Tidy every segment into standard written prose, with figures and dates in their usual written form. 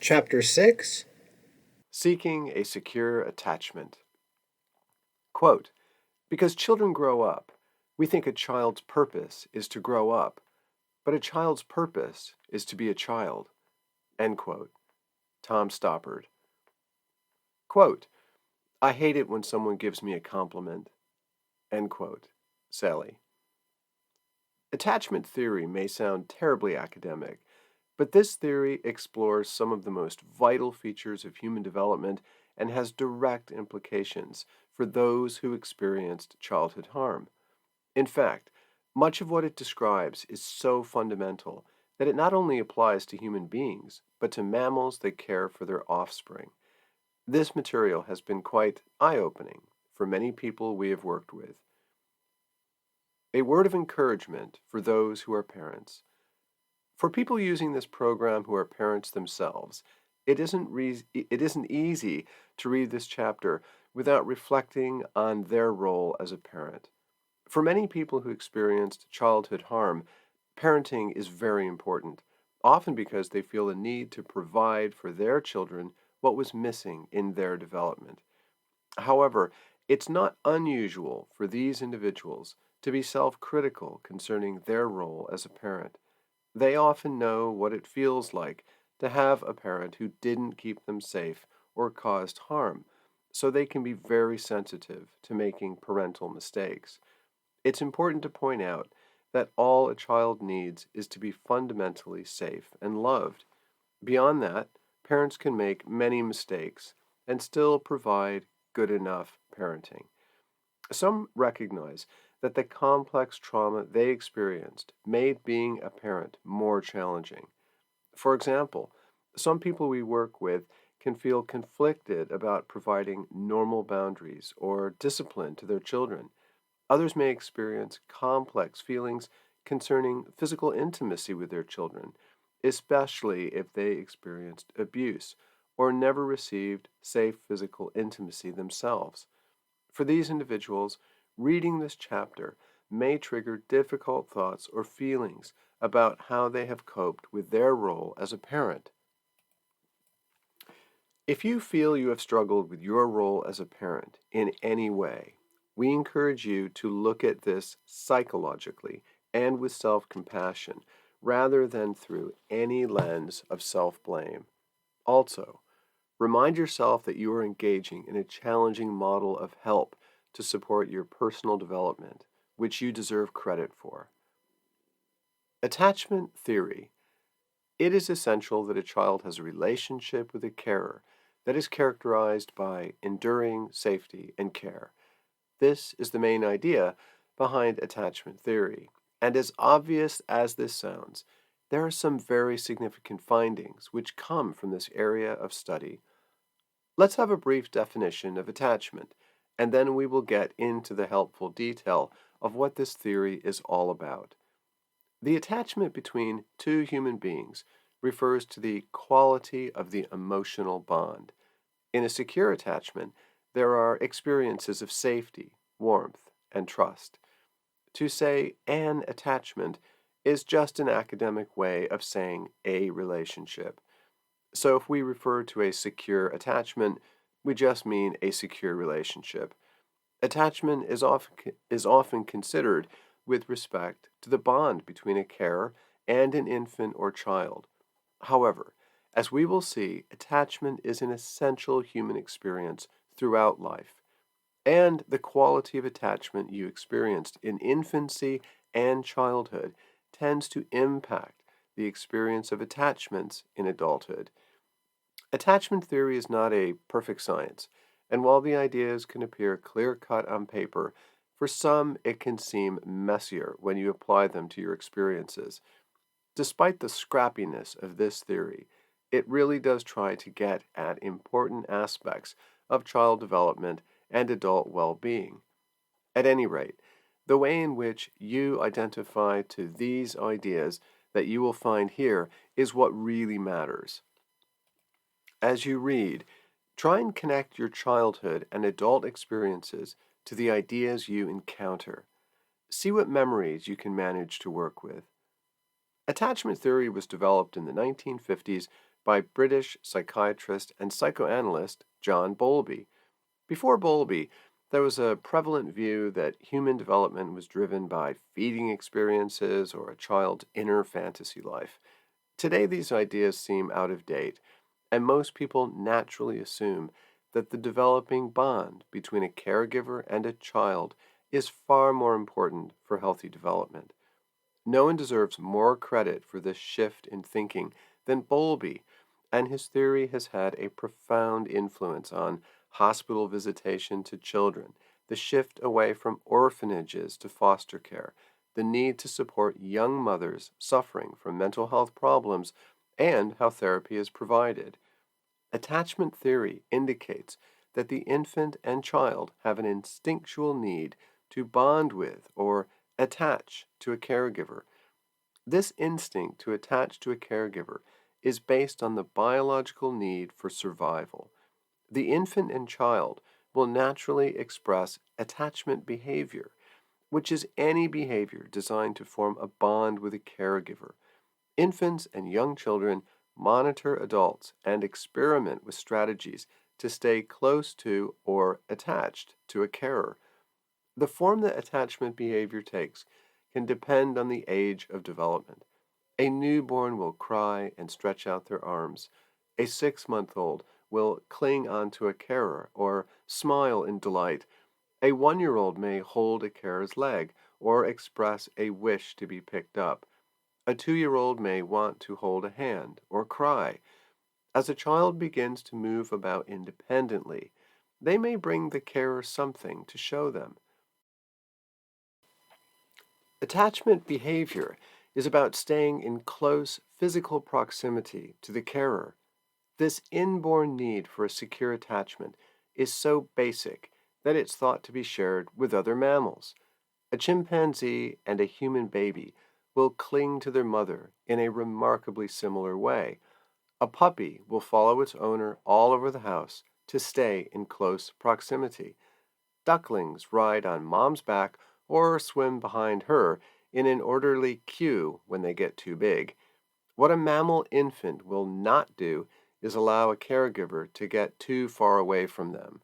Chapter 6. Seeking a secure attachment. Quote, because children grow up, we think a child's purpose is to grow up, but a child's purpose is to be a child. End quote. Tom Stoppard. Quote, I hate it when someone gives me a compliment. End quote. Sally. Attachment theory may sound terribly academic, but this theory explores some of the most vital features of human development and has direct implications for those who experienced childhood harm. In fact, much of what it describes is so fundamental that it not only applies to human beings, but to mammals that care for their offspring. This material has been quite eye-opening for many people we have worked with. A word of encouragement for those who are parents. For people using this program who are parents themselves, it isn't easy to read this chapter without reflecting on their role as a parent. For many people who experienced childhood harm, parenting is very important, often because they feel a need to provide for their children what was missing in their development. However, it's not unusual for these individuals to be self-critical concerning their role as a parent. They often know what it feels like to have a parent who didn't keep them safe or caused harm, so they can be very sensitive to making parental mistakes. It's important to point out that all a child needs is to be fundamentally safe and loved. Beyond that, parents can make many mistakes and still provide good enough parenting. Some recognize that the complex trauma they experienced made being a parent more challenging. For example, some people we work with can feel conflicted about providing normal boundaries or discipline to their children. Others may experience complex feelings concerning physical intimacy with their children, especially if they experienced abuse or never received safe physical intimacy themselves. For these individuals, reading this chapter may trigger difficult thoughts or feelings about how they have coped with their role as a parent. If you feel you have struggled with your role as a parent in any way, we encourage you to look at this psychologically and with self-compassion rather than through any lens of self-blame. Also, remind yourself that you are engaging in a challenging model of help to support your personal development, which you deserve credit for. Attachment theory. It is essential that a child has a relationship with a carer that is characterized by enduring safety and care. This is the main idea behind attachment theory, and as obvious as this sounds, there are some very significant findings which come from this area of study. Let's have a brief definition of attachment, and then we will get into the helpful detail of what this theory is all about. The attachment between two human beings refers to the quality of the emotional bond. In a secure attachment, there are experiences of safety, warmth, and trust. To say an attachment is just an academic way of saying a relationship. So if we refer to a secure attachment, we just mean a secure relationship. Attachment is often considered with respect to the bond between a carer and an infant or child. However, as we will see, attachment is an essential human experience throughout life, and the quality of attachment you experienced in infancy and childhood tends to impact the experience of attachments in adulthood. Attachment theory is not a perfect science, and while the ideas can appear clear-cut on paper, for some it can seem messier when you apply them to your experiences. Despite the scrappiness of this theory, it really does try to get at important aspects of child development and adult well-being. At any rate, the way in which you identify to these ideas that you will find here is what really matters. As you read, try and connect your childhood and adult experiences to the ideas you encounter. See what memories you can manage to work with. Attachment theory was developed in the 1950s by British psychiatrist and psychoanalyst John Bowlby. Before Bowlby, there was a prevalent view that human development was driven by feeding experiences or a child's inner fantasy life. Today, these ideas seem out of date, and most people naturally assume that the developing bond between a caregiver and a child is far more important for healthy development. No one deserves more credit for this shift in thinking than Bowlby, and his theory has had a profound influence on hospital visitation to children, the shift away from orphanages to foster care, the need to support young mothers suffering from mental health problems, and how therapy is provided. Attachment theory indicates that the infant and child have an instinctual need to bond with or attach to a caregiver. This instinct to attach to a caregiver is based on the biological need for survival. The infant and child will naturally express attachment behavior, which is any behavior designed to form a bond with a caregiver. Infants and young children monitor adults and experiment with strategies to stay close to or attached to a carer. The form that attachment behavior takes can depend on the age of development. A newborn will cry and stretch out their arms. A 6-month-old will cling onto a carer or smile in delight. A 1-year-old may hold a carer's leg or express a wish to be picked up. A 2-year-old may want to hold a hand or cry. As a child begins to move about independently, they may bring the carer something to show them. Attachment behavior is about staying in close physical proximity to the carer. This inborn need for a secure attachment is so basic that it's thought to be shared with other mammals. A chimpanzee and a human baby will cling to their mother in a remarkably similar way. A puppy will follow its owner all over the house to stay in close proximity. Ducklings ride on mom's back or swim behind her in an orderly queue when they get too big. What a mammal infant will not do is allow a caregiver to get too far away from them.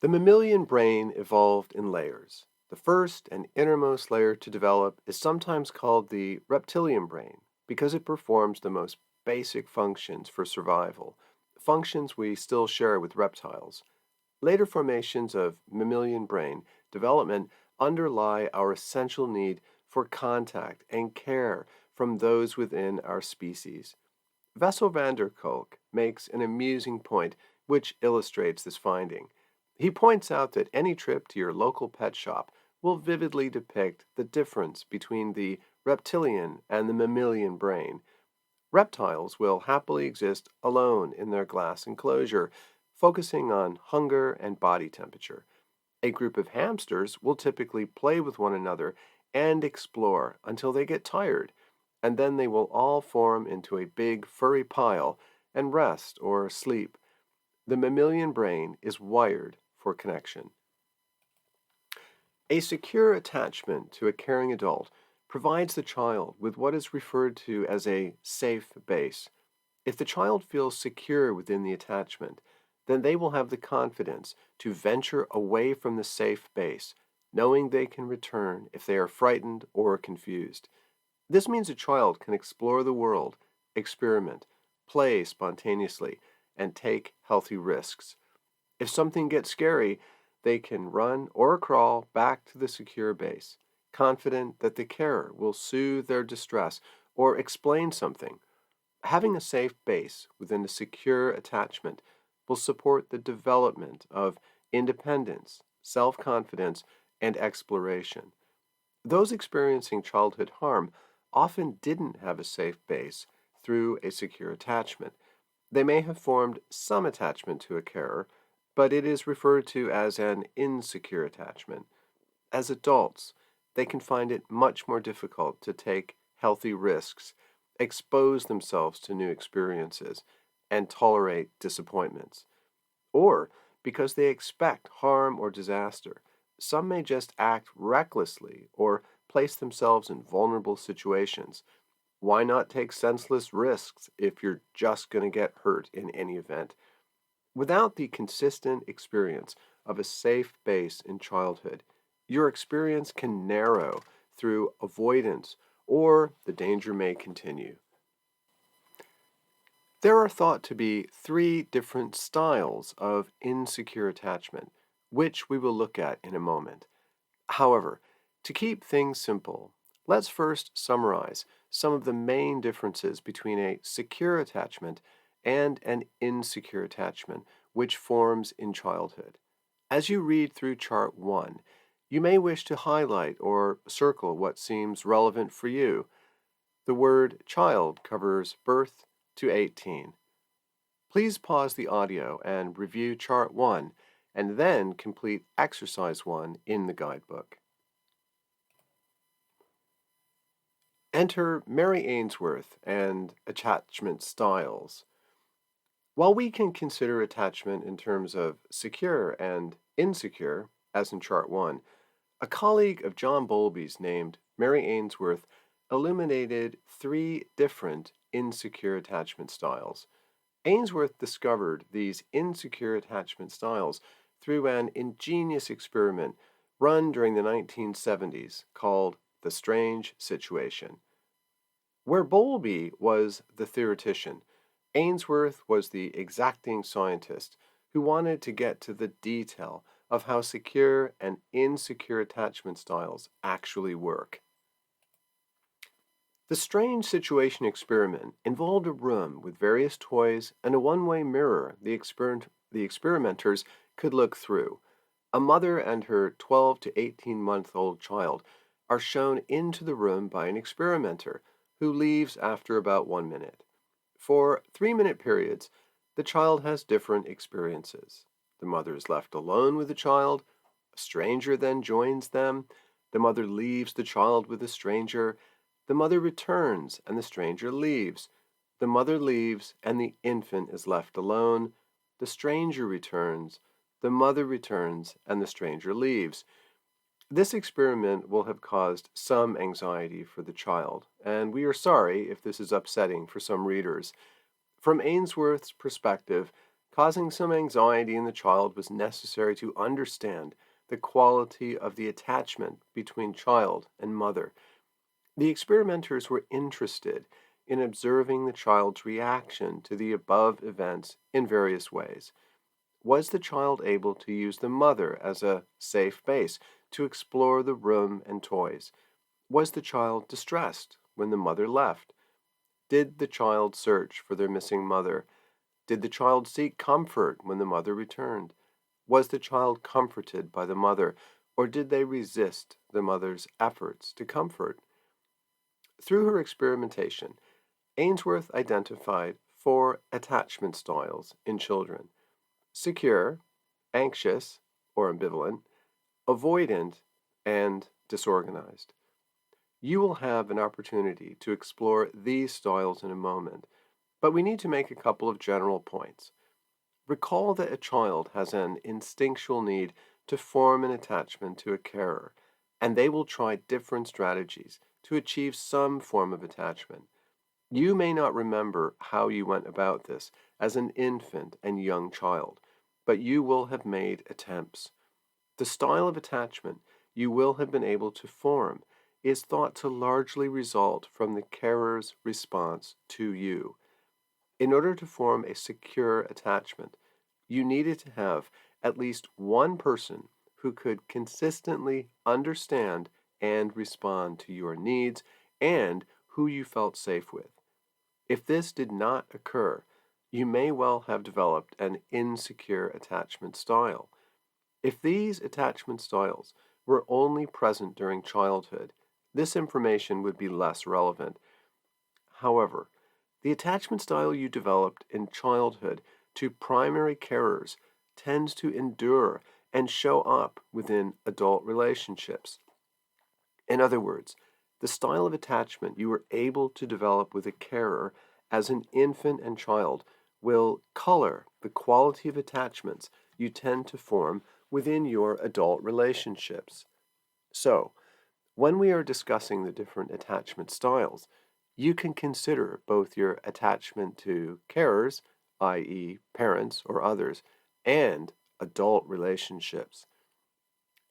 The mammalian brain evolved in layers. The first and innermost layer to develop is sometimes called the reptilian brain because it performs the most basic functions for survival, functions we still share with reptiles. Later formations of mammalian brain development underlie our essential need for contact and care from those within our species. Wessel van der Kolk makes an amusing point which illustrates this finding. He points out that any trip to your local pet shop will vividly depict the difference between the reptilian and the mammalian brain. Reptiles will happily exist alone in their glass enclosure, focusing on hunger and body temperature. A group of hamsters will typically play with one another and explore until they get tired, and then they will all form into a big furry pile and rest or sleep. The mammalian brain is wired for connection. A secure attachment to a caring adult provides the child with what is referred to as a safe base. If the child feels secure within the attachment, then they will have the confidence to venture away from the safe base, knowing they can return if they are frightened or confused. This means a child can explore the world, experiment, play spontaneously, and take healthy risks. If something gets scary, they can run or crawl back to the secure base, confident that the carer will soothe their distress or explain something. Having a safe base within a secure attachment will support the development of independence, self-confidence, and exploration. Those experiencing childhood harm often didn't have a safe base through a secure attachment. They may have formed some attachment to a carer, but it is referred to as an insecure attachment. As adults, they can find it much more difficult to take healthy risks, expose themselves to new experiences, and tolerate disappointments. Or because they expect harm or disaster, some may just act recklessly or place themselves in vulnerable situations. Why not take senseless risks if you're just going to get hurt in any event? Without the consistent experience of a safe base in childhood, your experience can narrow through avoidance or the danger may continue. There are thought to be three different styles of insecure attachment, which we will look at in a moment. However, to keep things simple, let's first summarize some of the main differences between a secure attachment and an insecure attachment, which forms in childhood. As you read through Chart 1, you may wish to highlight or circle what seems relevant for you. The word child covers birth to 18. Please pause the audio and review Chart 1 and then complete Exercise 1 in the guidebook. Enter Mary Ainsworth and attachment styles. While we can consider attachment in terms of secure and insecure, as in Chart 1, a colleague of John Bowlby's named Mary Ainsworth illuminated three different insecure attachment styles. Ainsworth discovered these insecure attachment styles through an ingenious experiment run during the 1970s called The Strange Situation. Where Bowlby was the theoretician, Ainsworth was the exacting scientist who wanted to get to the detail of how secure and insecure attachment styles actually work. The Strange Situation experiment involved a room with various toys and a one-way mirror the experimenters could look through. A mother and her 12 to 18-month-old child are shown into the room by an experimenter who leaves after about 1 minute. For 3-minute periods, the child has different experiences. The mother is left alone with the child. A stranger then joins them. The mother leaves the child with the stranger. The mother returns and the stranger leaves. The mother leaves and the infant is left alone. The stranger returns. The mother returns and the stranger leaves. This experiment will have caused some anxiety for the child, and we are sorry if this is upsetting for some readers. From Ainsworth's perspective, causing some anxiety in the child was necessary to understand the quality of the attachment between child and mother. The experimenters were interested in observing the child's reaction to the above events in various ways. Was the child able to use the mother as a safe base to explore the room and toys? Was the child distressed when the mother left? Did the child search for their missing mother? Did the child seek comfort when the mother returned? Was the child comforted by the mother, or did they resist the mother's efforts to comfort? Through her experimentation, Ainsworth identified 4 attachment styles in children: secure, anxious or ambivalent, avoidant, and disorganized. You will have an opportunity to explore these styles in a moment, but we need to make a couple of general points. Recall that a child has an instinctual need to form an attachment to a carer, and they will try different strategies to achieve some form of attachment. You may not remember how you went about this as an infant and young child, but you will have made attempts. The style of attachment you will have been able to form is thought to largely result from the carer's response to you. In order to form a secure attachment, you needed to have at least one person who could consistently understand and respond to your needs and who you felt safe with. If this did not occur, you may well have developed an insecure attachment style. If these attachment styles were only present during childhood, this information would be less relevant. However, the attachment style you developed in childhood to primary carers tends to endure and show up within adult relationships. In other words, the style of attachment you were able to develop with a carer as an infant and child will color the quality of attachments you tend to form within your adult relationships. So, when we are discussing the different attachment styles, you can consider both your attachment to carers, i.e., parents or others, and adult relationships.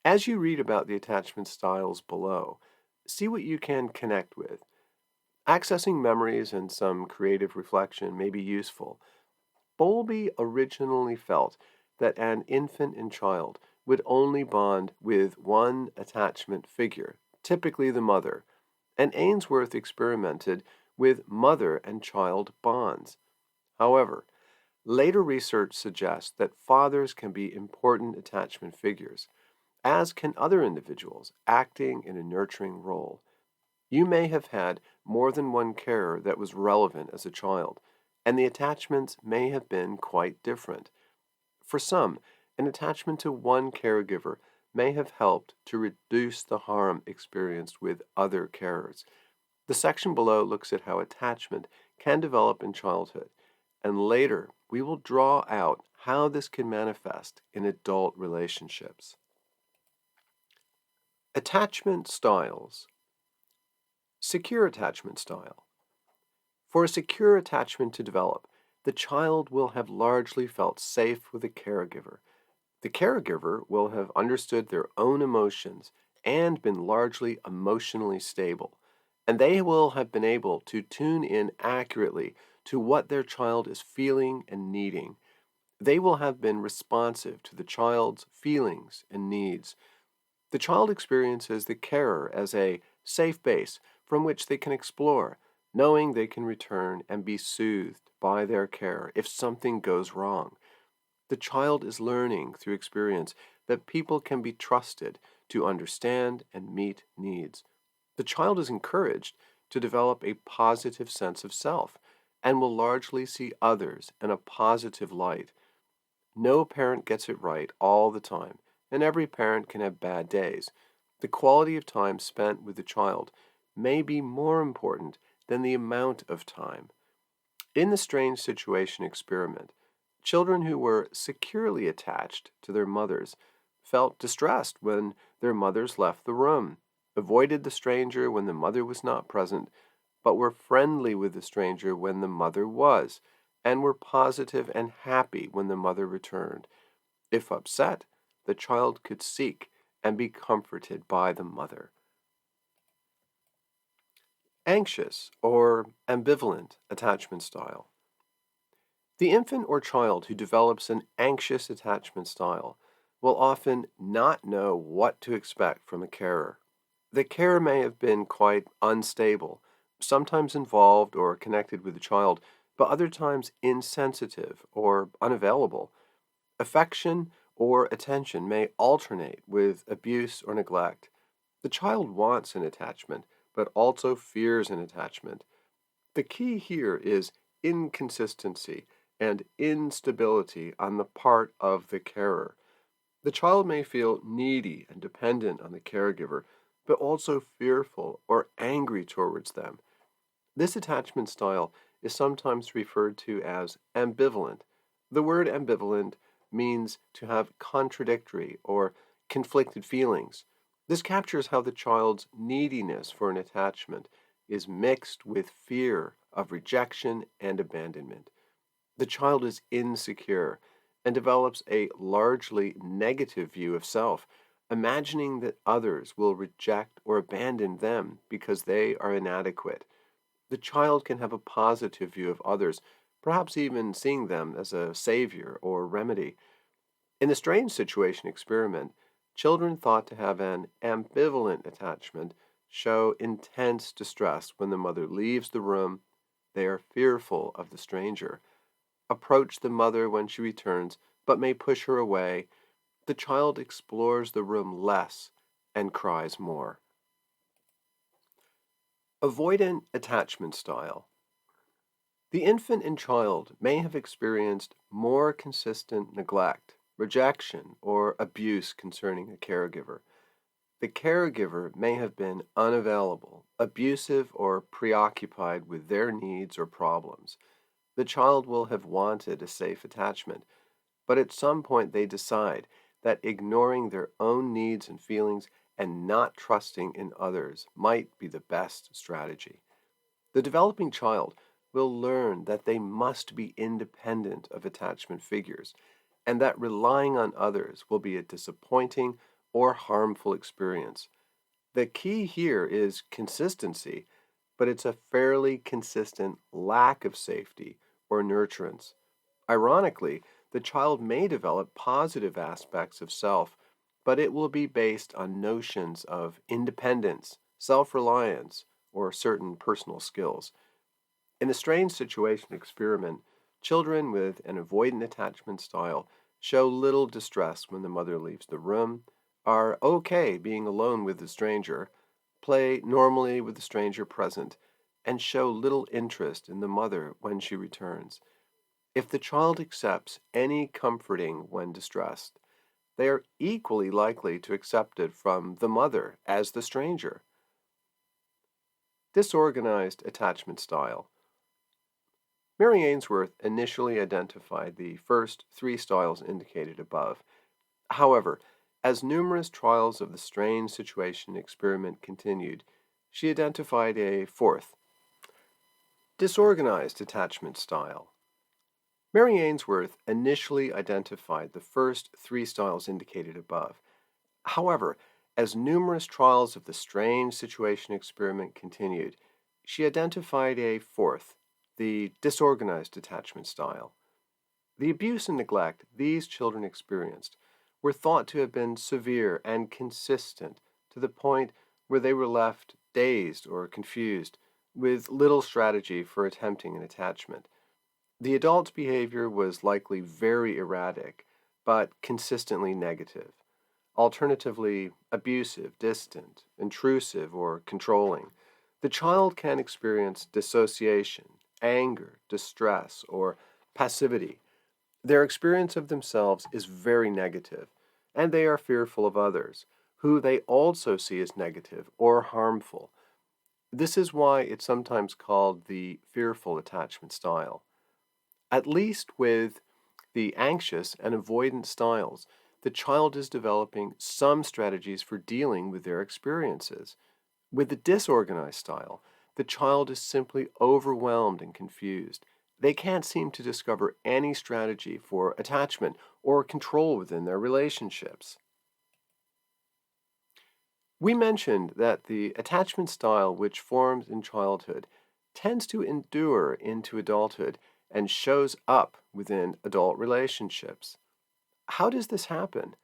As you read about the attachment styles below, see what you can connect with. Accessing memories and some creative reflection may be useful. Bowlby originally felt that an infant and child would only bond with one attachment figure, typically the mother, and Ainsworth experimented with mother and child bonds. However, later research suggests that fathers can be important attachment figures, as can other individuals acting in a nurturing role. You may have had more than one carer that was relevant as a child, and the attachments may have been quite different. For some, an attachment to one caregiver may have helped to reduce the harm experienced with other carers. The section below looks at how attachment can develop in childhood, and later we will draw out how this can manifest in adult relationships. Attachment styles. Secure attachment style. For a secure attachment to develop, the child will have largely felt safe with a caregiver. The caregiver will have understood their own emotions and been largely emotionally stable, and they will have been able to tune in accurately to what their child is feeling and needing. They will have been responsive to the child's feelings and needs. The child experiences the carer as a safe base from which they can explore, knowing they can return and be soothed by their care if something goes wrong. The child is learning through experience that people can be trusted to understand and meet needs. The child is encouraged to develop a positive sense of self and will largely see others in a positive light. No parent gets it right all the time, and every parent can have bad days. The quality of time spent with the child may be more important than the amount of time. In the strange situation experiment, children who were securely attached to their mothers felt distressed when their mothers left the room, avoided the stranger when the mother was not present, but were friendly with the stranger when the mother was, and were positive and happy when the mother returned. If upset, the child could seek and be comforted by the mother. Anxious or ambivalent attachment style. The infant or child who develops an anxious attachment style will often not know what to expect from a carer. The carer may have been quite unstable, sometimes involved or connected with the child, but other times insensitive or unavailable. Affection or attention may alternate with abuse or neglect. The child wants an attachment, but also fears an attachment. The key here is inconsistency and instability on the part of the carer. The child may feel needy and dependent on the caregiver, but also fearful or angry towards them. This attachment style is sometimes referred to as ambivalent. The word ambivalent means to have contradictory or conflicted feelings. This captures how the child's neediness for an attachment is mixed with fear of rejection and abandonment. The child is insecure and develops a largely negative view of self, imagining that others will reject or abandon them because they are inadequate. The child can have a positive view of others, perhaps even seeing them as a savior or remedy. In the strange situation experiment, children thought to have an ambivalent attachment show intense distress when the mother leaves the room. They are fearful of the stranger. Approach the mother when she returns, but may push her away. The child explores the room less and cries more. Avoidant attachment style. The infant and child may have experienced more consistent neglect, rejection, or abuse concerning a caregiver. The caregiver may have been unavailable, abusive, or preoccupied with their needs or problems. The child will have wanted a safe attachment, but at some point they decide that ignoring their own needs and feelings and not trusting in others might be the best strategy. The developing child will learn that they must be independent of attachment figures and that relying on others will be a disappointing or harmful experience. The key here is consistency, but it's a fairly consistent lack of safety or nurturance. Ironically, the child may develop positive aspects of self, but it will be based on notions of independence, self reliance, or certain personal skills. In the strange situation experiment, children with an avoidant attachment style show little distress when the mother leaves the room, are okay being alone with the stranger, play normally with the stranger present, and show little interest in the mother when she returns. If the child accepts any comforting when distressed, they are equally likely to accept it from the mother as the stranger. Disorganized attachment style. Mary Ainsworth initially identified the first three styles indicated above. However, as numerous trials of the strange situation experiment continued, she identified a fourth, disorganized attachment style. Mary Ainsworth initially identified the first three styles indicated above. However, as numerous trials of the strange situation experiment continued, she identified a fourth, the disorganized attachment style. The abuse and neglect these children experienced were thought to have been severe and consistent to the point where they were left dazed or confused, with little strategy for attempting an attachment. The adult's behavior was likely very erratic, but consistently negative, alternatively abusive, distant, intrusive, or controlling. The child can experience dissociation, anger, distress, or passivity. Their experience of themselves is very negative, and they are fearful of others, who they also see as negative or harmful. This is why it's sometimes called the fearful attachment style. At least with the anxious and avoidant styles, the child is developing some strategies for dealing with their experiences. With the disorganized style, the child is simply overwhelmed and confused. They can't seem to discover any strategy for attachment or control within their relationships. We mentioned that the attachment style which forms in childhood tends to endure into adulthood and shows up within adult relationships. How does this happen?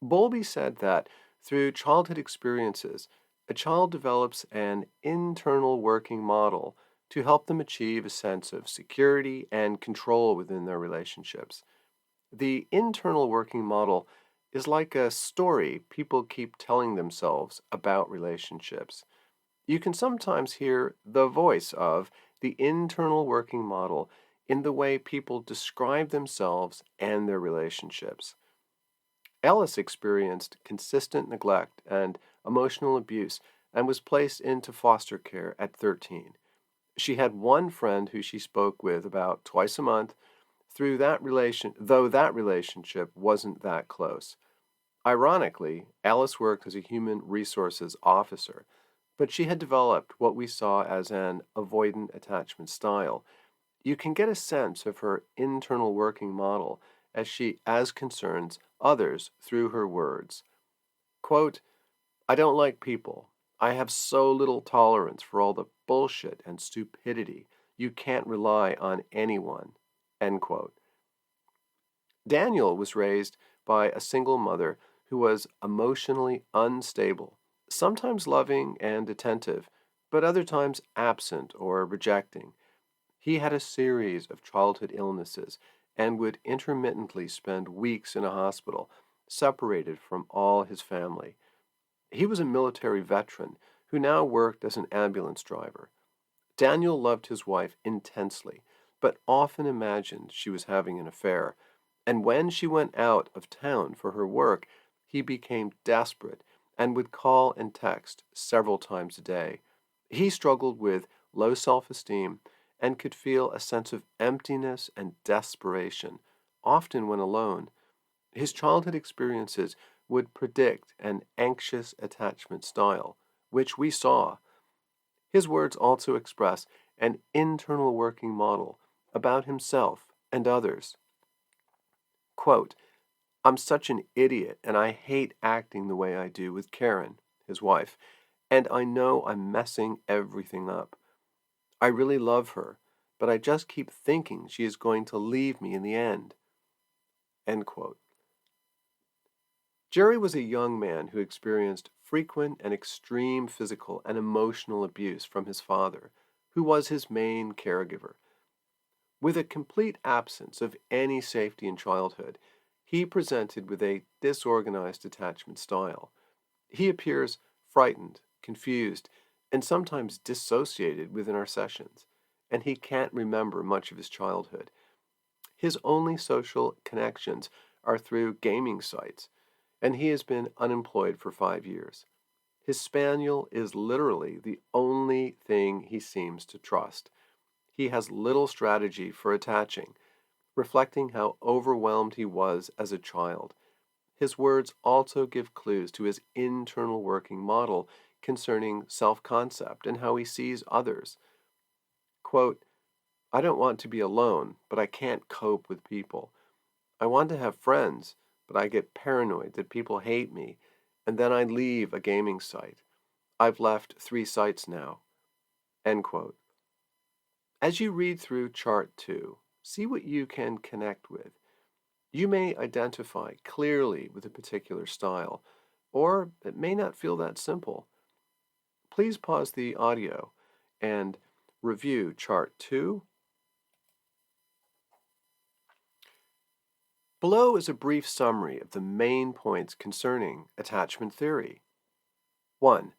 Bowlby said that through childhood experiences, a child develops an internal working model to help them achieve a sense of security and control within their relationships. The internal working model is like a story people keep telling themselves about relationships. You can sometimes hear the voice of the internal working model in the way people describe themselves and their relationships. Ellis experienced consistent neglect and emotional abuse and was placed into foster care at 13. She had one friend who she spoke with about twice a month, though that relationship wasn't that close. Ironically, Alice worked as a human resources officer, but she had developed what we saw as an avoidant attachment style. You can get a sense of her internal working model as concerns others through her words. Quote, I don't like people. I have so little tolerance for all the bullshit and stupidity. You can't rely on anyone. End quote. Daniel was raised by a single mother who was emotionally unstable, sometimes loving and attentive, but other times absent or rejecting. He had a series of childhood illnesses and would intermittently spend weeks in a hospital, separated from all his family. He was a military veteran who now worked as an ambulance driver. Daniel loved his wife intensely, but often imagined she was having an affair, and when she went out of town for her work, he became desperate and would call and text several times a day. He struggled with low self-esteem and could feel a sense of emptiness and desperation, often when alone. His childhood experiences would predict an anxious attachment style, which we saw. His words also express an internal working model about himself and others. Quote, I'm such an idiot and I hate acting the way I do with Karen, his wife, and I know I'm messing everything up. I really love her, but I just keep thinking she is going to leave me in the end. End quote. Jerry was a young man who experienced frequent and extreme physical and emotional abuse from his father, who was his main caregiver. With a complete absence of any safety in childhood, he presented with a disorganized attachment style. He appears frightened, confused, and sometimes dissociated within our sessions, and he can't remember much of his childhood. His only social connections are through gaming sites, and he has been unemployed for 5 years. His spaniel is literally the only thing he seems to trust. He has little strategy for attaching, reflecting how overwhelmed he was as a child. His words also give clues to his internal working model concerning self concept and how he sees others. Quote, I don't want to be alone, but I can't cope with people. I want to have friends, but I get paranoid that people hate me, and then I leave a gaming site. I've left 3 sites now. End quote. As you read through Chart 2, see what you can connect with. You may identify clearly with a particular style, or it may not feel that simple. Please pause the audio and review Chart 2. Below is a brief summary of the main points concerning attachment theory. 1.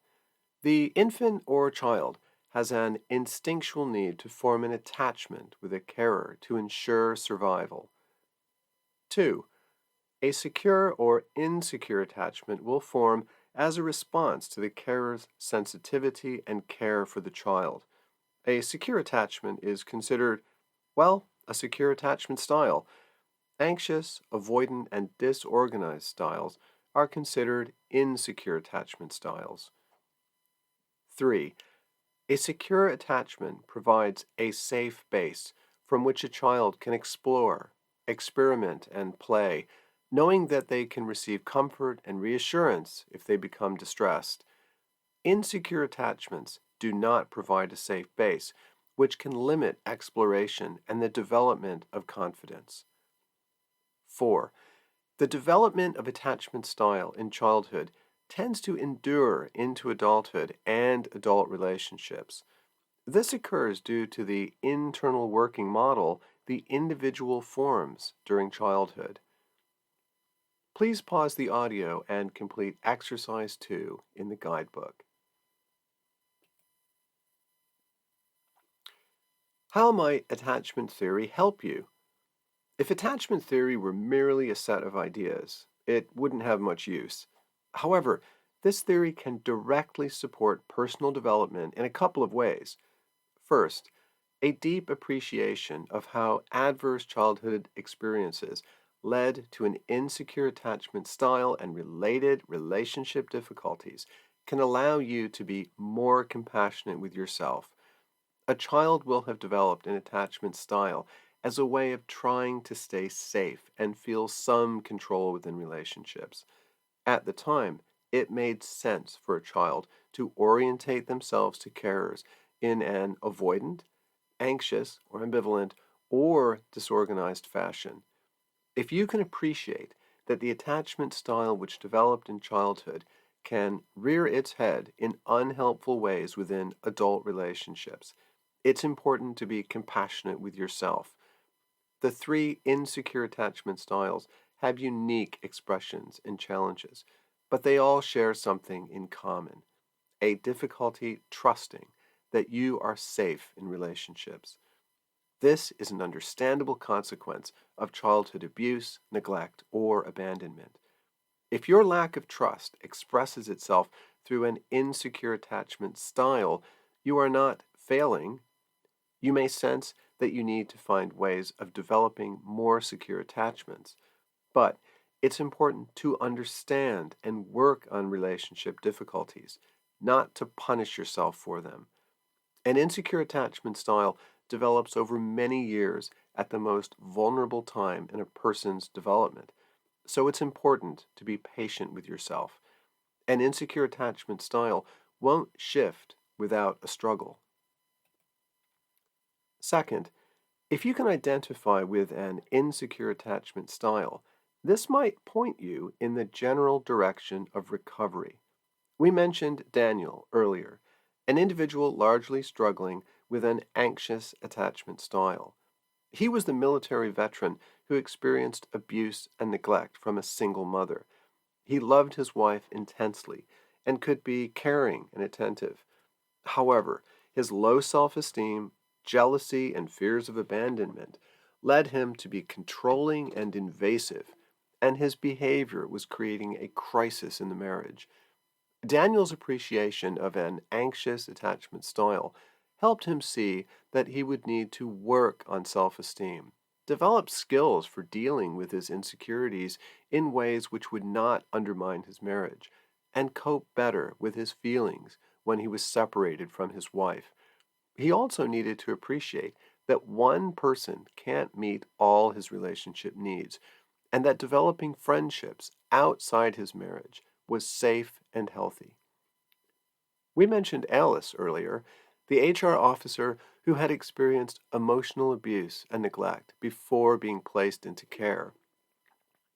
The infant or child has an instinctual need to form an attachment with a carer to ensure survival. 2. A secure or insecure attachment will form as a response to the carer's sensitivity and care for the child. A secure attachment is considered, well, a secure attachment style. Anxious, avoidant, and disorganized styles are considered insecure attachment styles. 3. A secure attachment provides a safe base from which a child can explore, experiment, and play, knowing that they can receive comfort and reassurance if they become distressed. Insecure attachments do not provide a safe base, which can limit exploration and the development of confidence. 4. The development of attachment style in childhood tends to endure into adulthood and adult relationships. This occurs due to the internal working model the individual forms during childhood. Please pause the audio and complete Exercise 2 in the guidebook. How might attachment theory help you? If attachment theory were merely a set of ideas, it wouldn't have much use. However, this theory can directly support personal development in a couple of ways. First, a deep appreciation of how adverse childhood experiences led to an insecure attachment style and related relationship difficulties can allow you to be more compassionate with yourself. A child will have developed an attachment style as a way of trying to stay safe and feel some control within relationships. At the time, it made sense for a child to orientate themselves to carers in an avoidant, anxious, or ambivalent, or disorganized fashion. If you can appreciate that the attachment style which developed in childhood can rear its head in unhelpful ways within adult relationships, it's important to be compassionate with yourself. The 3 insecure attachment styles have unique expressions and challenges, but they all share something in common: a difficulty trusting that you are safe in relationships. This is an understandable consequence of childhood abuse, neglect, or abandonment. If your lack of trust expresses itself through an insecure attachment style, you are not failing. You may sense that you need to find ways of developing more secure attachments, but it's important to understand and work on relationship difficulties, not to punish yourself for them. An insecure attachment style develops over many years at the most vulnerable time in a person's development. So it's important to be patient with yourself. An insecure attachment style won't shift without a struggle. Second, if you can identify with an insecure attachment style, this might point you in the general direction of recovery. We mentioned Daniel earlier, an individual largely struggling with an anxious attachment style. He was the military veteran who experienced abuse and neglect from a single mother. He loved his wife intensely and could be caring and attentive. However, his low self esteem, jealousy, and fears of abandonment led him to be controlling and invasive, and his behavior was creating a crisis in the marriage. Daniel's appreciation of an anxious attachment style helped him see that he would need to work on self esteem, develop skills for dealing with his insecurities in ways which would not undermine his marriage, and cope better with his feelings when he was separated from his wife. He also needed to appreciate that one person can't meet all his relationship needs, and that developing friendships outside his marriage was safe and healthy. We mentioned Alice earlier, the HR officer who had experienced emotional abuse and neglect before being placed into care.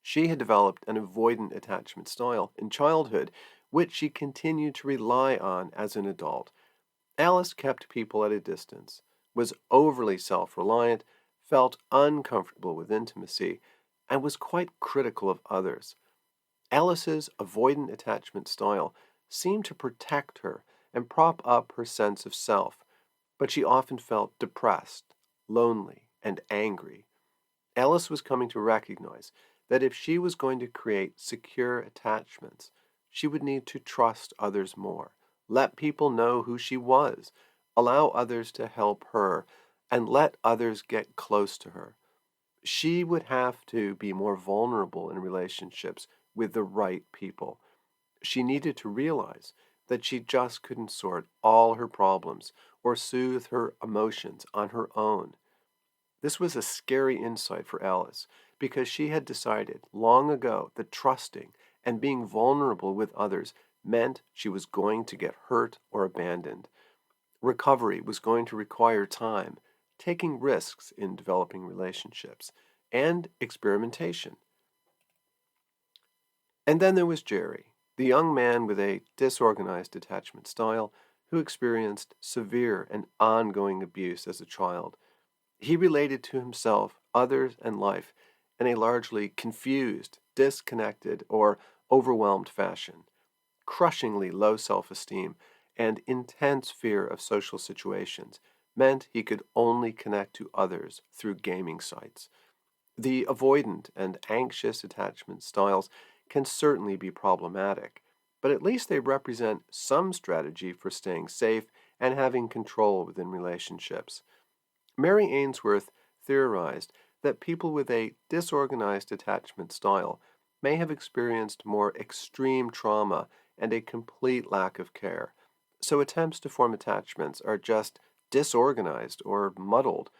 She had developed an avoidant attachment style in childhood, which she continued to rely on as an adult. Alice kept people at a distance, was overly self reliant, felt uncomfortable with intimacy, and was quite critical of others. Alice's avoidant attachment style seemed to protect her and prop up her sense of self, but she often felt depressed, lonely, and angry. Alice was coming to recognize that if she was going to create secure attachments, she would need to trust others more, let people know who she was, allow others to help her, and let others get close to her. She would have to be more vulnerable in relationships with the right people. She needed to realize that she just couldn't sort all her problems or soothe her emotions on her own. This was a scary insight for Alice because she had decided long ago that trusting and being vulnerable with others meant she was going to get hurt or abandoned. Recovery was going to require time, taking risks in developing relationships, and experimentation. And then there was Jerry, the young man with a disorganized attachment style who experienced severe and ongoing abuse as a child. He related to himself, others, and life in a largely confused, disconnected, or overwhelmed fashion. Crushingly low self esteem and intense fear of social situations meant he could only connect to others through gaming sites. The avoidant and anxious attachment styles can certainly be problematic, but at least they represent some strategy for staying safe and having control within relationships. Mary Ainsworth theorized that people with a disorganized attachment style may have experienced more extreme trauma and a complete lack of care, so attempts to form attachments are just disorganized or muddled.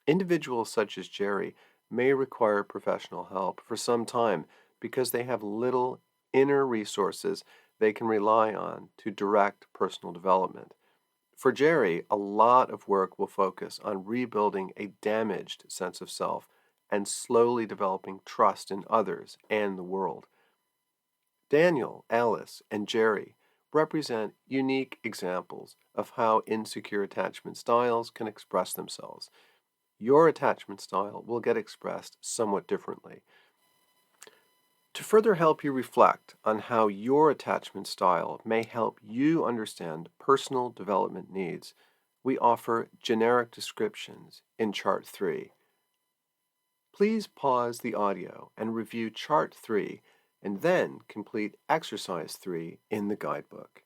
Individuals such as Jerry may require professional help for some time because they have little inner resources they can rely on to direct personal development. For Jerry, a lot of work will focus on rebuilding a damaged sense of self and slowly developing trust in others and the world. Daniel, Alice, and Jerry represent unique examples of how insecure attachment styles can express themselves. Your attachment style will get expressed somewhat differently. To further help you reflect on how your attachment style may help you understand personal development needs, we offer generic descriptions in Chart 3. Please pause the audio and review Chart 3 and then complete Exercise 3 in the guidebook.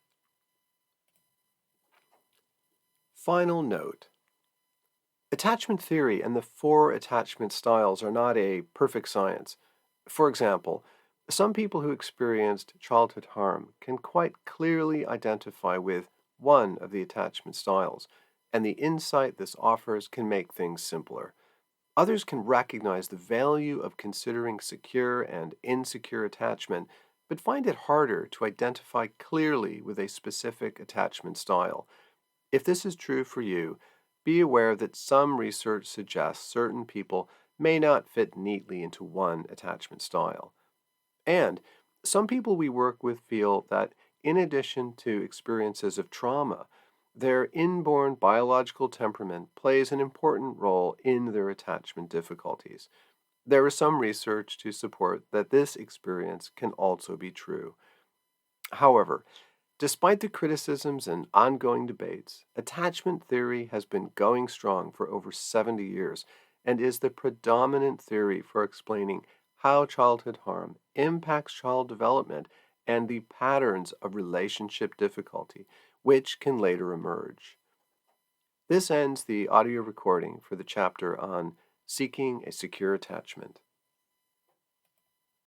Final note. Attachment theory and the four attachment styles are not a perfect science. For example, some people who experienced childhood harm can quite clearly identify with one of the attachment styles, and the insight this offers can make things simpler. Others can recognize the value of considering secure and insecure attachment, but find it harder to identify clearly with a specific attachment style. If this is true for you, be aware that some research suggests certain people may not fit neatly into one attachment style. And some people we work with feel that in addition to experiences of trauma, their inborn biological temperament plays an important role in their attachment difficulties. There is some research to support that this experience can also be true. However, despite the criticisms and ongoing debates, attachment theory has been going strong for over 70 years and is the predominant theory for explaining how childhood harm impacts child development and the patterns of relationship difficulty, which can later emerge. This ends the audio recording for the chapter on seeking a secure attachment.